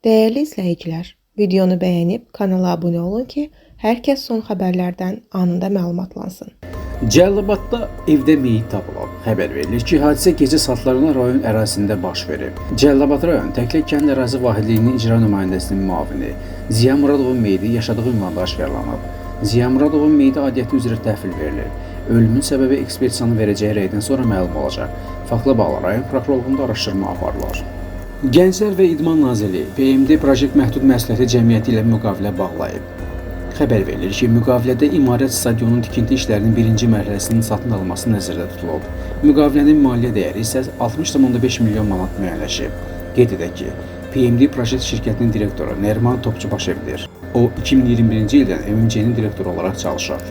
Değerli izləyicilər, videonu bəyənib kanala abunə olun ki, hər kəs son xəbərlərdən anında məlumatlansın. Cəlilabadda evdə meyit tapılıb. Xəbər verilir ki, hadisə gecə saatlarında rayon ərazisində baş verib. Cəlilabad rayon Təklə kənd ərazi vahidliyinin icra nümayəndəsinin müavini Ziya Muradovun meyidi yaşadığı ünvanda aşkarlanıb. Ziya Muradovun meyidi aidiyyəti üzrə təhvil verilir. Ölümün səbəbi ekspertisanın verəcəyi rəydən sonra məlum olacaq. Faktla bağlı rayon prokurorluğunda araşdırma aparılır. Gənclər və İdman Nazirliyi PMD Proyekt Məhdud Məsuliyyətli Cəmiyyəti ilə müqavilə bağlayıb. Xəbər verilir ki, müqavilədə İmarət stadionunun tikinti işlərinin birinci mərhələsinin satın alınması nəzərdə tutulub. Müqavilənin maliyyə dəyəri isə 60,5 milyon manat müəyyənləşib. Qeyd edək ki, PMD Proyekt şirkətinin direktoru Nərman Topçubaşevdir. O, 2021-ci ildən MMC-nin direktoru olaraq çalışır.